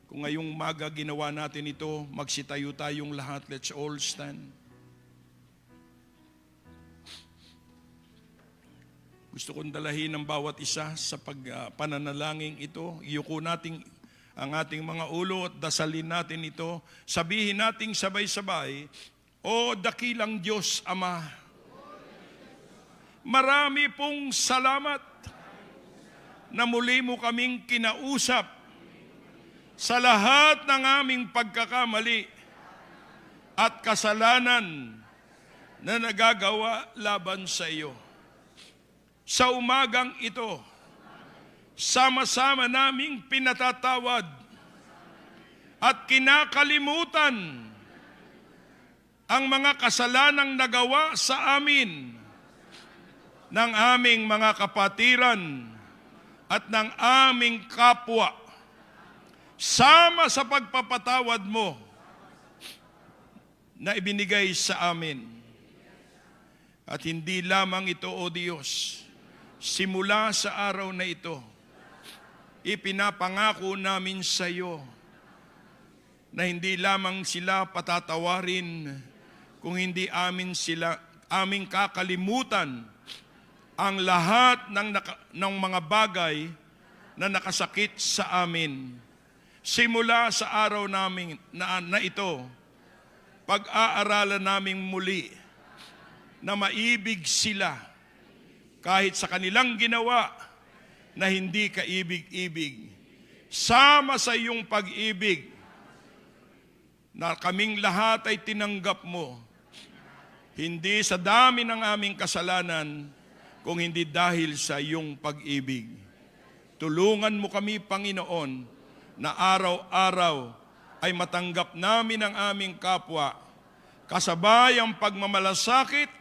Kung ngayong umaga ginawa natin ito, magsitayo tayong lahat. Let's all stand. Gusto kong dalahin ang bawat isa sa pananalangin ito. Iyuko natin ang ating mga ulo at dasalin natin ito. Sabihin nating sabay-sabay, O dakilang Diyos Ama, marami pong salamat na muli mo kaming kinausap sa lahat ng aming pagkakamali at kasalanan na nagagawa laban sa iyo. Sa umagang ito, sama-sama naming pinatatawad at kinakalimutan ang mga kasalanang nagawa sa amin ng aming mga kapatiran at ng aming kapwa. Sama sa pagpapatawad mo na ibinigay sa amin. At hindi lamang ito, O Diyos, simula sa araw na ito, ipinapangako namin sa iyo na hindi lamang sila patatawarin, kung hindi aming kakalimutan ang lahat ng mga bagay na nakasakit sa amin. Simula sa araw namin na ito, pag-aaralan namin muli na maibig sila kahit sa kanilang ginawa na hindi kaibig-ibig. Sama sa iyong pag-ibig na kaming lahat ay tinanggap mo, hindi sa dami ng aming kasalanan, kung hindi dahil sa iyong pag-ibig. Tulungan mo kami, Panginoon, na araw-araw ay matanggap namin ang aming kapwa, kasabay ang pagmamalasakit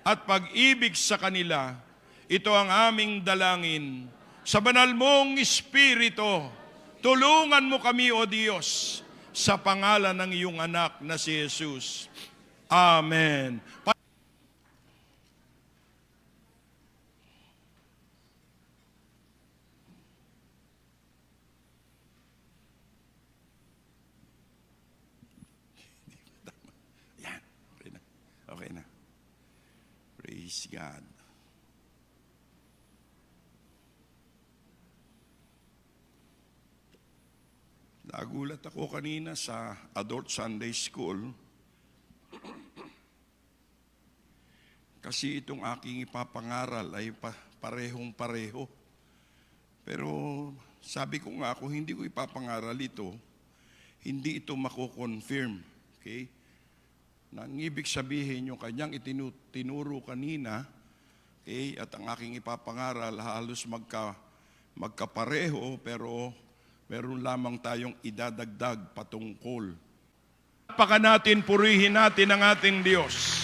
at pag-ibig sa kanila. Ito ang aming dalangin. Sa banal mong Espiritu, tulungan mo kami, O Diyos, sa pangalan ng iyong anak na si Jesus. Amen. Okay na. Praise God. Nagulat ako kanina sa Adult Sunday School kasi itong aking ipapangaral ay parehong-pareho. Pero sabi ko nga, kung hindi ko ipapangaral ito, hindi ito mako-confirm. Okay? Nang ibig sabihin yung kanyang itinuro kanina, okay, at ang aking ipapangaral halos magkapareho, pero meron lamang tayong idadagdag patungkol. Paka natin, purihin natin ang ating Diyos.